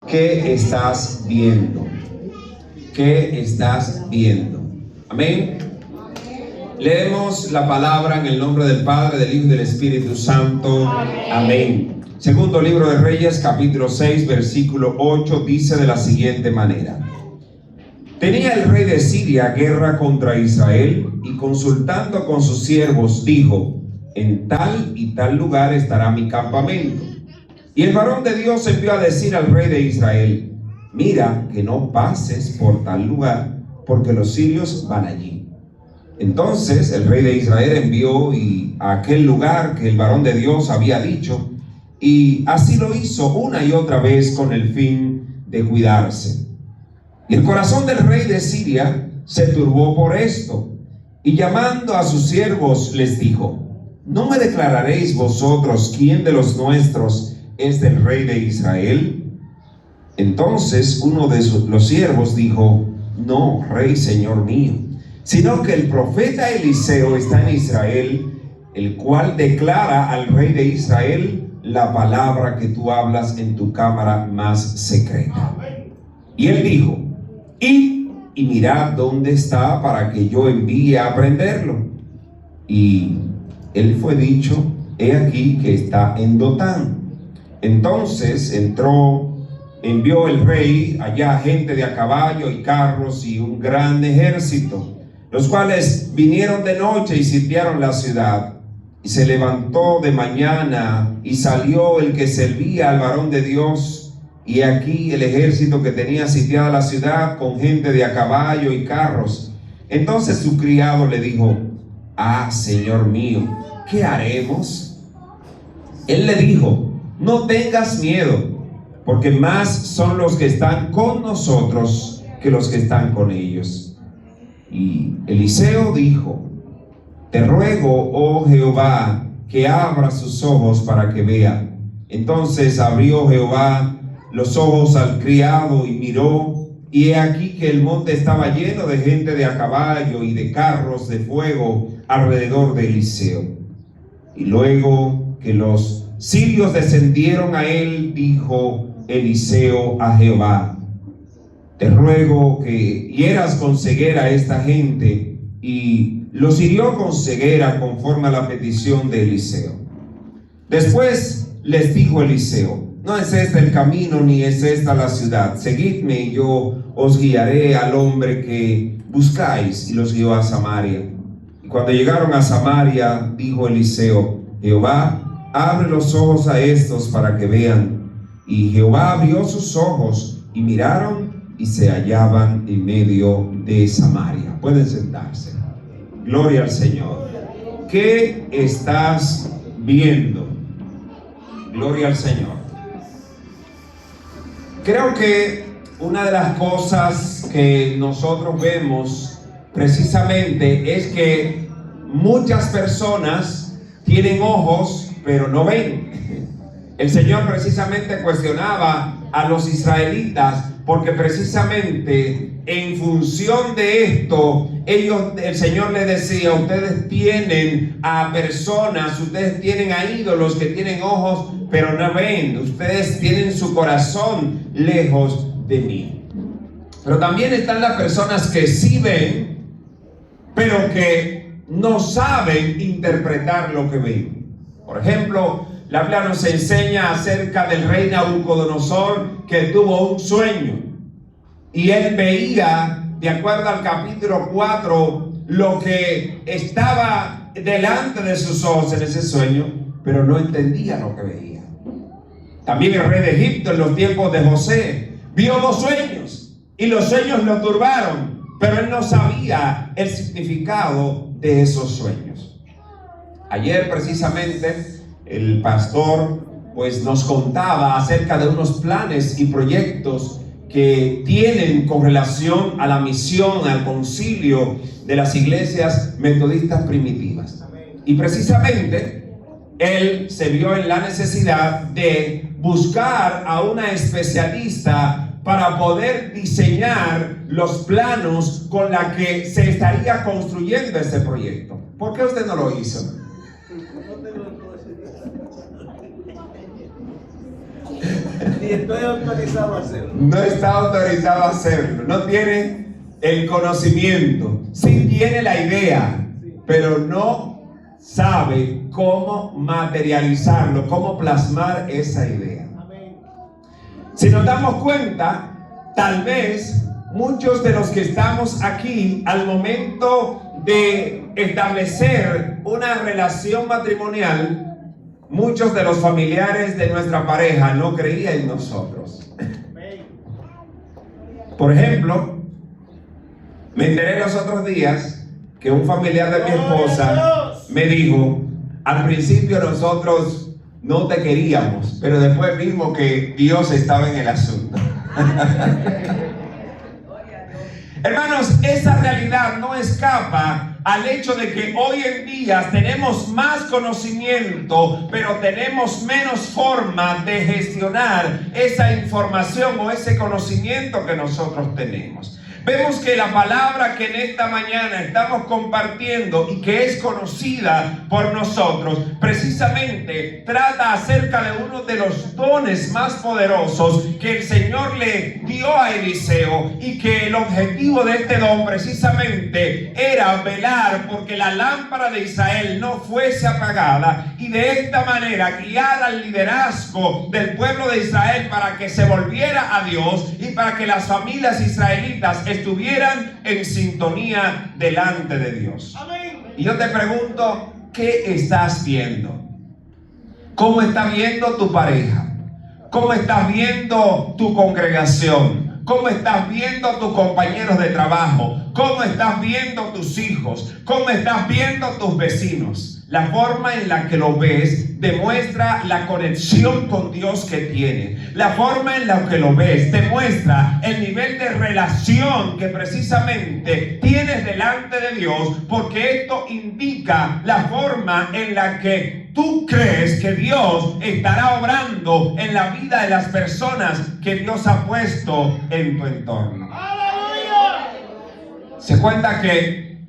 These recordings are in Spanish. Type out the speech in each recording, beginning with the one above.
¿Qué estás viendo? ¿Qué estás viendo? Amén. Leemos la palabra en el nombre del Padre, del Hijo y del Espíritu Santo. Amén. Segundo libro de Reyes, capítulo 6, versículo 8, dice de la siguiente manera: Tenía el rey de Siria guerra contra Israel, y consultando con sus siervos dijo: en tal y tal lugar estará mi campamento. Y el varón de Dios envió a decir al rey de Israel: mira que no pases por tal lugar, porque los sirios van allí. Entonces el rey de Israel envió a aquel lugar que el varón de Dios había dicho, y así lo hizo una y otra vez con el fin de cuidarse. Y el corazón del rey de Siria se turbó por esto, y llamando a sus siervos les dijo: ¿no me declararéis vosotros quién de los nuestros es del rey de Israel? Entonces uno de los siervos dijo: no, rey, señor mío, sino que el profeta Eliseo está en Israel, el cual declara al rey de Israel la palabra que tú hablas en tu cámara más secreta. Y él dijo: id y mirad dónde está, para que yo envíe a prenderlo. Y él fue dicho: he aquí que está en Dotán. Entonces envió el rey allá gente de a caballo y carros y un gran ejército, los cuales vinieron de noche y sitiaron la ciudad. Y se levantó de mañana y salió el que servía al varón de Dios, y aquí el ejército que tenía sitiada la ciudad con gente de a caballo y carros. Entonces su criado le dijo: ah, señor mío, ¿qué haremos? Él le dijo: no tengas miedo, porque más son los que están con nosotros que los que están con ellos. Y Eliseo dijo: te ruego, oh Jehová, que abra sus ojos para que vea. Entonces abrió Jehová los ojos al criado y miró, y he aquí que el monte estaba lleno de gente de a caballo y de carros de fuego alrededor de Eliseo. Y luego que los sirios descendieron a él, dijo Eliseo a Jehová: te ruego que hieras con ceguera a esta gente. Y los hirió con ceguera conforme a la petición de Eliseo. Después les dijo Eliseo: no es este el camino, ni es esta la ciudad. Seguidme y yo os guiaré al hombre que buscáis. Y los guió a Samaria. Y cuando llegaron a Samaria, dijo Eliseo: Jehová, abre los ojos a estos para que vean. Y Jehová abrió sus ojos, y miraron, y se hallaban en medio de Samaria. Pueden sentarse. Gloria al Señor. ¿Qué estás viendo? Gloria al Señor. Creo que una de las cosas que nosotros vemos precisamente es que muchas personas tienen ojos pero no ven. El Señor precisamente cuestionaba a los israelitas, porque precisamente en función de esto, el Señor les decía: ustedes tienen a personas, ustedes tienen a ídolos que tienen ojos pero no ven, ustedes tienen su corazón lejos de mí. Pero también están las personas que sí ven, pero que no saben interpretar lo que ven. Por ejemplo, la Biblia nos enseña acerca del rey Nabucodonosor, que tuvo un sueño, y él veía, de acuerdo al capítulo 4, lo que estaba delante de sus ojos en ese sueño, pero no entendía lo que veía. También el rey de Egipto, en los tiempos de José, vio 2 sueños, y los sueños lo turbaron, pero él no sabía el significado de esos sueños. Ayer precisamente el pastor nos contaba acerca de unos planes y proyectos que tienen con relación a la misión, al concilio de las iglesias metodistas primitivas. Y precisamente él se vio en la necesidad de buscar a una especialista para poder diseñar los planos con la que se estaría construyendo este proyecto. ¿Por qué usted no lo hizo? Ni estoy autorizado a hacerlo. No está autorizado a hacerlo. No tiene el conocimiento. Sí tiene la idea, pero no sabe cómo materializarlo, cómo plasmar esa idea. Si nos damos cuenta, tal vez muchos de los que estamos aquí, al momento de establecer una relación matrimonial, muchos de los familiares de nuestra pareja no creían en nosotros. Por ejemplo, me enteré los otros días que un familiar de mi esposa me dijo: al principio nosotros no te queríamos, pero después vimos que Dios estaba en el asunto. Hermanos, esa realidad no escapa al hecho de que hoy en día tenemos más conocimiento, pero tenemos menos forma de gestionar esa información o ese conocimiento que nosotros tenemos. Vemos que la palabra que en esta mañana estamos compartiendo y que es conocida por nosotros, precisamente trata acerca de uno de los dones más poderosos que el Señor le dio a Eliseo, y que el objetivo de este don precisamente era velar porque la lámpara de Israel no fuese apagada, y de esta manera guiar al liderazgo del pueblo de Israel para que se volviera a Dios y para que las familias israelitas estuvieran en sintonía delante de Dios. Amén. Y yo te pregunto, ¿qué estás viendo? ¿Cómo está viendo tu pareja? ¿Cómo estás viendo tu congregación? ¿Cómo estás viendo tus compañeros de trabajo? ¿Cómo estás viendo tus hijos? ¿Cómo estás viendo tus vecinos? La forma en la que lo ves demuestra la conexión con Dios que tiene. La forma en la que lo ves demuestra el nivel de relación que precisamente tienes delante de Dios, porque esto indica la forma en la que tú crees que Dios estará obrando en la vida de las personas que Dios ha puesto en tu entorno. Se cuenta que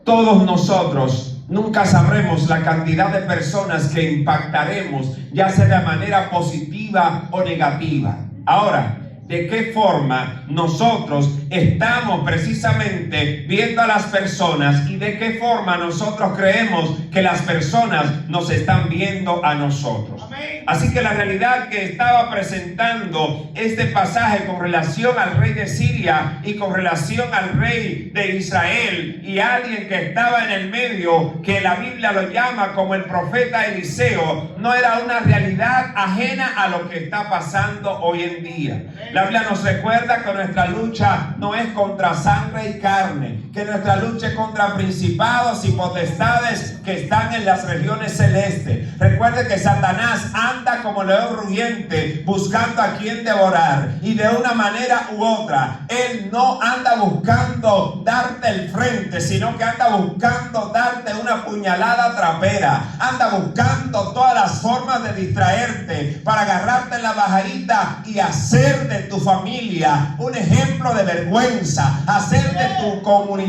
todos nosotros nunca sabremos la cantidad de personas que impactaremos, ya sea de manera positiva o negativa. Ahora, ¿de qué forma nosotros estamos precisamente viendo a las personas y de qué forma nosotros creemos que las personas nos están viendo a nosotros? Amén. Así que la realidad que estaba presentando este pasaje con relación al rey de Siria y con relación al rey de Israel y alguien que estaba en el medio, que la Biblia lo llama como el profeta Eliseo, no era una realidad ajena a lo que está pasando hoy en día. La Biblia nos recuerda que nuestra lucha no es contra sangre y carne, que nuestra lucha es contra principados y potestades que están en las regiones celestes. Recuerde que Satanás anda como león rugiente buscando a quien devorar, y de una manera u otra él no anda buscando darte el frente, sino que anda buscando darte una puñalada trapera. Anda buscando todas las formas de distraerte para agarrarte en la bajadita y hacer de tu familia un ejemplo de vergüenza, hacer de tu comunidad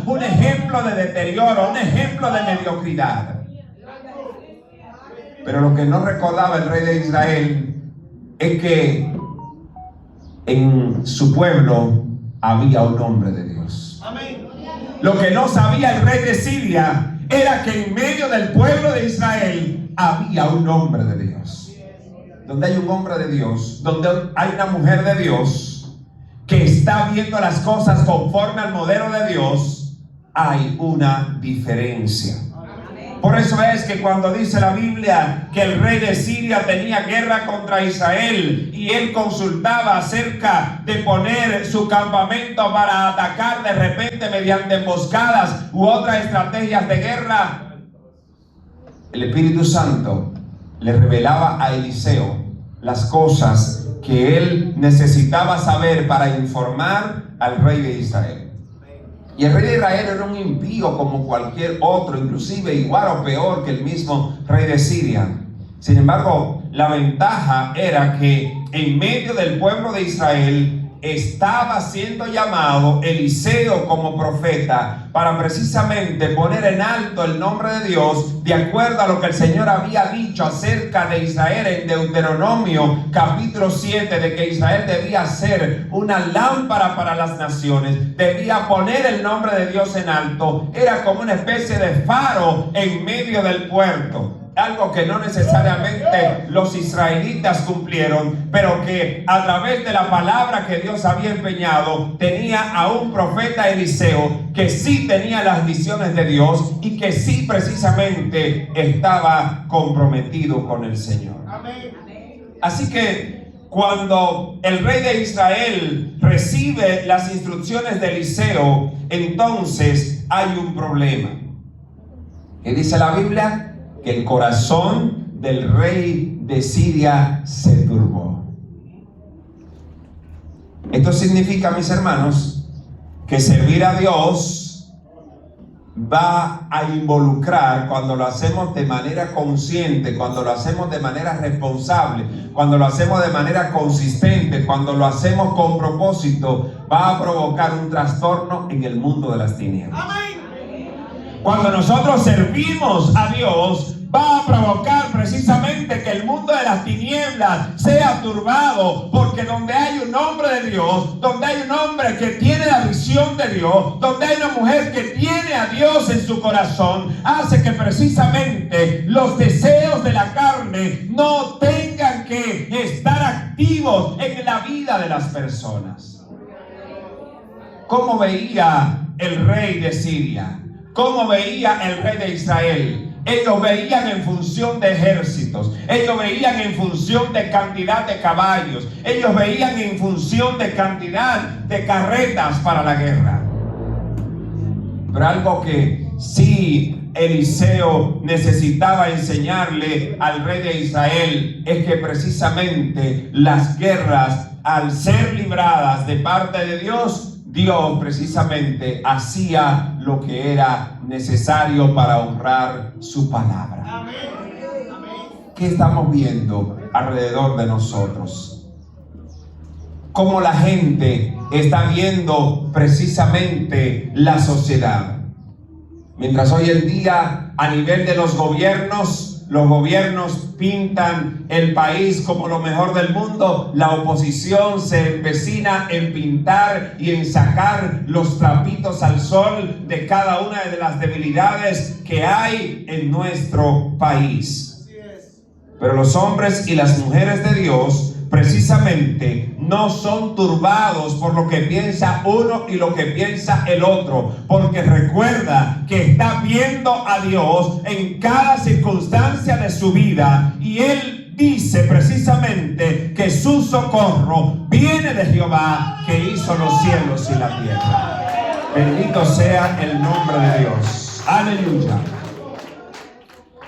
un ejemplo de deterioro, un ejemplo de mediocridad. Pero lo que no recordaba el rey de Israel es que en su pueblo había un hombre de Dios. Amén. Lo que no sabía el rey de Siria era que en medio del pueblo de Israel había un hombre de Dios. Donde hay un hombre de Dios, donde hay una mujer de Dios que está viendo las cosas conforme al modelo de Dios, hay una diferencia. Por eso es que cuando dice la Biblia que el rey de Siria tenía guerra contra Israel y él consultaba acerca de poner su campamento para atacar de repente mediante emboscadas u otras estrategias de guerra, el Espíritu Santo le revelaba a Eliseo las cosas que él necesitaba saber para informar al rey de Israel. Y el rey de Israel era un impío como cualquier otro, inclusive igual o peor que el mismo rey de Siria. Sin embargo, la ventaja era que en medio del pueblo de Israel, estaba siendo llamado Eliseo como profeta para precisamente poner en alto el nombre de Dios, de acuerdo a lo que el Señor había dicho acerca de Israel en Deuteronomio capítulo 7, de que Israel debía ser una lámpara para las naciones, debía poner el nombre de Dios en alto, era como una especie de faro en medio del puerto. Algo que no necesariamente los israelitas cumplieron, pero que a través de la palabra que Dios había empeñado, tenía a un profeta Eliseo que sí tenía las visiones de Dios y que sí precisamente estaba comprometido con el Señor. Así que cuando el rey de Israel recibe las instrucciones de Eliseo, entonces hay un problema. ¿Qué dice la Biblia? Que el corazón del rey de Siria se turbó. Esto significa, mis hermanos, que servir a Dios va a involucrar, cuando lo hacemos de manera consciente, cuando lo hacemos de manera responsable, cuando lo hacemos de manera consistente, cuando lo hacemos con propósito, va a provocar un trastorno en el mundo de las tinieblas. Cuando nosotros servimos a Dios, va a provocar precisamente que el mundo de las tinieblas sea turbado, porque donde hay un hombre de Dios, donde hay un hombre que tiene la visión de Dios, donde hay una mujer que tiene a Dios en su corazón, hace que precisamente los deseos de la carne no tengan que estar activos en la vida de las personas. ¿Cómo veía el rey de Siria? ¿Cómo veía el rey de Israel? Ellos veían en función de ejércitos, ellos veían en función de cantidad de caballos, ellos veían en función de cantidad de carretas para la guerra. Pero algo que sí Eliseo necesitaba enseñarle al rey de Israel es que precisamente las guerras, al ser libradas de parte de Dios, Dios precisamente hacía lo que era necesario para honrar su palabra. Amén. ¿Qué estamos viendo alrededor de nosotros? Cómo la gente está viendo precisamente la sociedad. Mientras hoy en día, a nivel de los gobiernos pintan el país como lo mejor del mundo, la oposición se empecina en pintar y en sacar los trapitos al sol de cada una de las debilidades que hay en nuestro país. Pero los hombres y las mujeres de Dios precisamente no son turbados por lo que piensa uno y lo que piensa el otro, porque recuerda que está viendo a Dios en cada circunstancia de su vida, y Él dice precisamente que su socorro viene de Jehová, que hizo los cielos y la tierra. Bendito sea el nombre de Dios. Aleluya.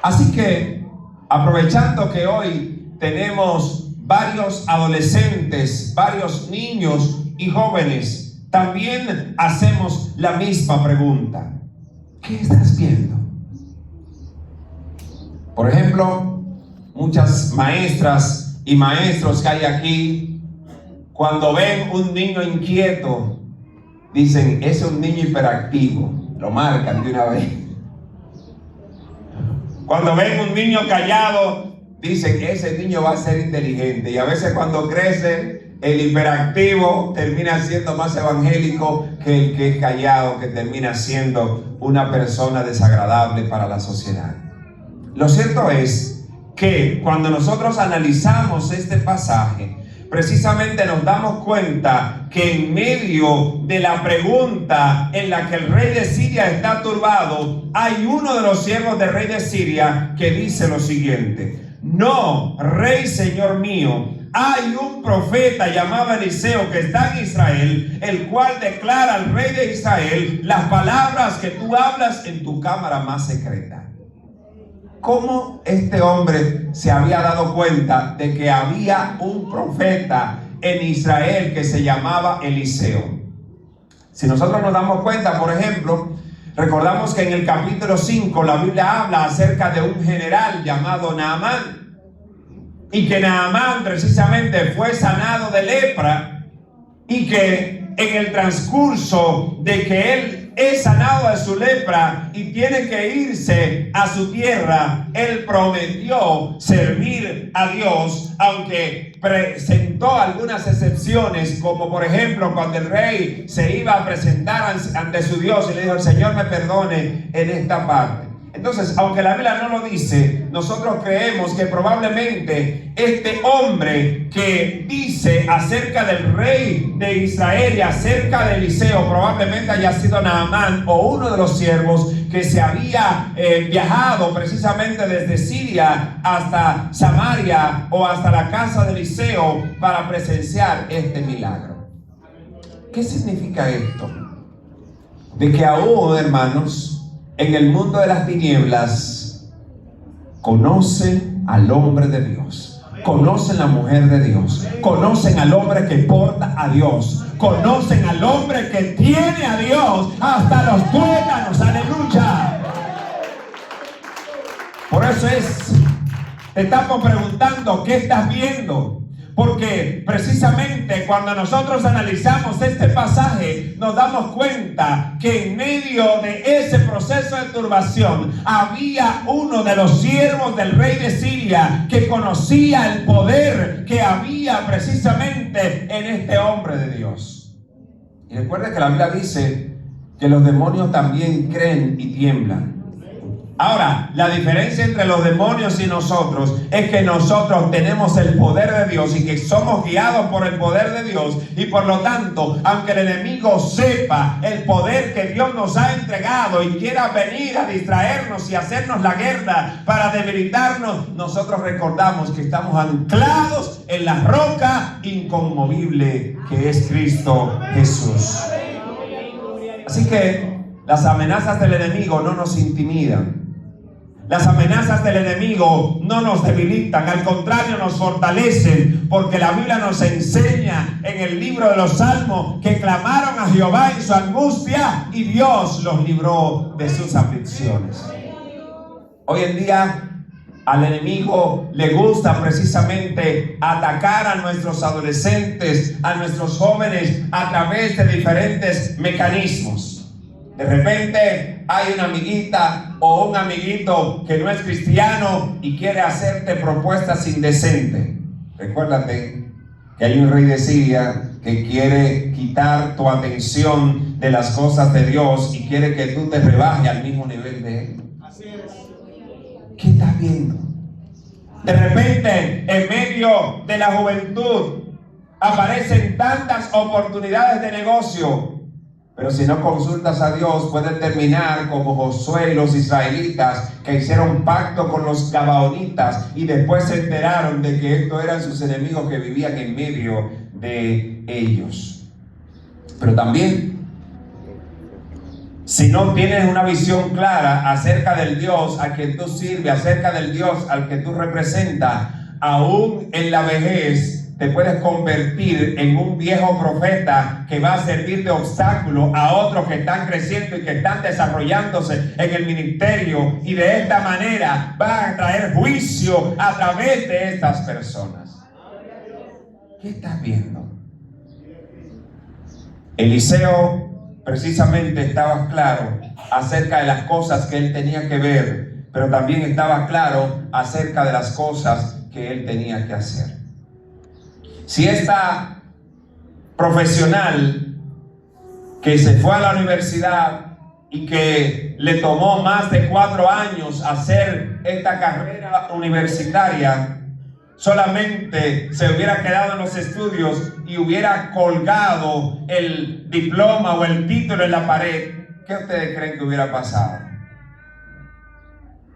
Así que, aprovechando que hoy tenemos varios adolescentes, varios niños y jóvenes, también hacemos la misma pregunta. ¿Qué estás viendo? Por ejemplo, muchas maestras y maestros que hay aquí, cuando ven un niño inquieto, dicen, ese es un niño hiperactivo, lo marcan de una vez. Cuando ven un niño callado, dicen, ese niño va a ser inteligente. Y a veces cuando crece, el hiperactivo termina siendo más evangélico que el que es callado, que termina siendo una persona desagradable para la sociedad. Lo cierto es que cuando nosotros analizamos este pasaje, precisamente nos damos cuenta que en medio de la pregunta en la que el rey de Siria está turbado, hay uno de los siervos del rey de Siria que dice lo siguiente: no, rey señor mío, hay un profeta llamado Eliseo que está en Israel, el cual declara al rey de Israel las palabras que tú hablas en tu cámara más secreta. ¿Cómo este hombre se había dado cuenta de que había un profeta en Israel que se llamaba Eliseo? Si nosotros nos damos cuenta, por ejemplo, recordamos que en el capítulo 5 la Biblia habla acerca de un general llamado Naamán, y que Naamán precisamente fue sanado de lepra, y que en el transcurso de que él es sanado de su lepra y tiene que irse a su tierra, él prometió servir a Dios, aunque presentó algunas excepciones, como por ejemplo cuando el rey se iba a presentar ante su Dios y le dijo: el Señor me perdone en esta parte. Entonces, aunque la Biblia no lo dice, nosotros creemos que probablemente este hombre que dice acerca del rey de Israel y acerca de Eliseo, probablemente haya sido Naamán o uno de los siervos que se había viajado precisamente desde Siria hasta Samaria o hasta la casa de Eliseo para presenciar este milagro. ¿Qué significa esto? De que aún, hermanos, en el mundo de las tinieblas conocen al hombre de Dios, conocen la mujer de Dios, conocen al hombre que porta a Dios, conocen al hombre que tiene a Dios hasta los tuétanos. ¡Aleluya! Por eso te estamos preguntando: ¿qué estás viendo? Porque precisamente cuando nosotros analizamos este pasaje, nos damos cuenta que en medio de ese proceso de turbación había uno de los siervos del rey de Siria que conocía el poder que había precisamente en este hombre de Dios. Y recuerda que la Biblia dice que los demonios también creen y tiemblan. Ahora, la diferencia entre los demonios y nosotros es que nosotros tenemos el poder de Dios y que somos guiados por el poder de Dios, y por lo tanto, aunque el enemigo sepa el poder que Dios nos ha entregado y quiera venir a distraernos y hacernos la guerra para debilitarnos, nosotros recordamos que estamos anclados en la roca inconmovible que es Cristo Jesús. Así que las amenazas del enemigo no nos intimidan. Las amenazas del enemigo no nos debilitan, al contrario, nos fortalecen, porque la Biblia nos enseña en el libro de los Salmos que clamaron a Jehová en su angustia y Dios los libró de sus aflicciones. Hoy en día al enemigo le gusta precisamente atacar a nuestros adolescentes, a nuestros jóvenes, a través de diferentes mecanismos. De repente hay una amiguita o un amiguito que no es cristiano y quiere hacerte propuestas indecentes. Recuérdate que hay un rey de Siria que quiere quitar tu atención de las cosas de Dios y quiere que tú te rebajes al mismo nivel de él. Así es. ¿Qué estás viendo? De repente, en medio de la juventud, aparecen tantas oportunidades de negocio. Pero si no consultas a Dios, puedes terminar como Josué y los israelitas, que hicieron pacto con los gabaonitas y después se enteraron de que estos eran sus enemigos que vivían en medio de ellos. Pero también, si no tienes una visión clara acerca del Dios a quien tú sirves, acerca del Dios al que tú representas, aún en la vejez, te puedes convertir en un viejo profeta que va a servir de obstáculo a otros que están creciendo y que están desarrollándose en el ministerio, y de esta manera va a traer juicio a través de estas personas. ¿Qué estás viendo? Eliseo precisamente estaba claro acerca de las cosas que él tenía que ver, pero también estaba claro acerca de las cosas que él tenía que hacer. Si esta profesional que se fue a la universidad y que le tomó más de 4 años hacer esta carrera universitaria, solamente se hubiera quedado en los estudios y hubiera colgado el diploma o el título en la pared, ¿qué ustedes creen que hubiera pasado?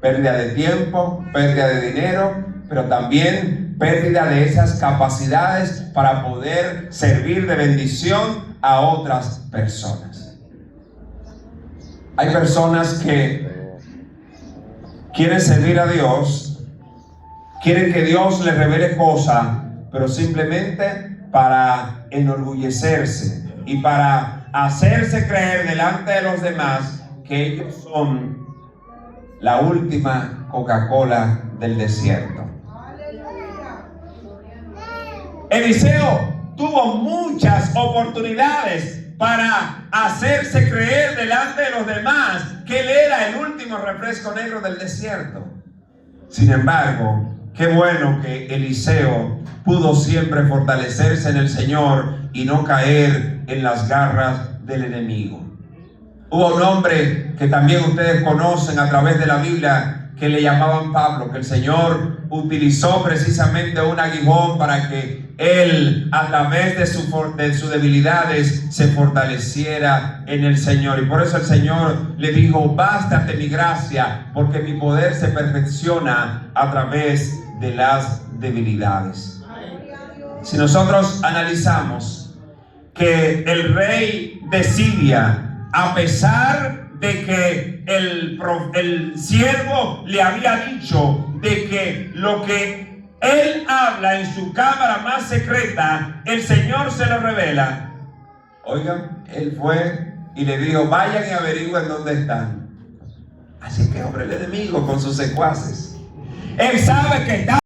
Pérdida de tiempo, pérdida de dinero, pero también pérdida de esas capacidades para poder servir de bendición a otras personas. Hay personas que quieren servir a Dios, quieren que Dios les revele cosas, pero simplemente para enorgullecerse y para hacerse creer delante de los demás que ellos son la última Coca-Cola del desierto. Eliseo tuvo muchas oportunidades para hacerse creer delante de los demás que él era el último refresco negro del desierto. Sin embargo, qué bueno que Eliseo pudo siempre fortalecerse en el Señor y no caer en las garras del enemigo. Hubo un hombre que también ustedes conocen a través de la Biblia, que le llamaban Pablo, que el Señor utilizó precisamente un aguijón para que él, a través de sus debilidades, se fortaleciera en el Señor. Y por eso el Señor le dijo: bástate mi gracia, porque mi poder se perfecciona a través de las debilidades. Si nosotros analizamos que el rey de Siria, a pesar de que el siervo le había dicho de que lo que él habla en su cámara más secreta, el Señor se lo revela. Oigan, él fue y le dijo: vayan y averigüen dónde están. Así que, hombre, el enemigo con sus secuaces, él sabe que está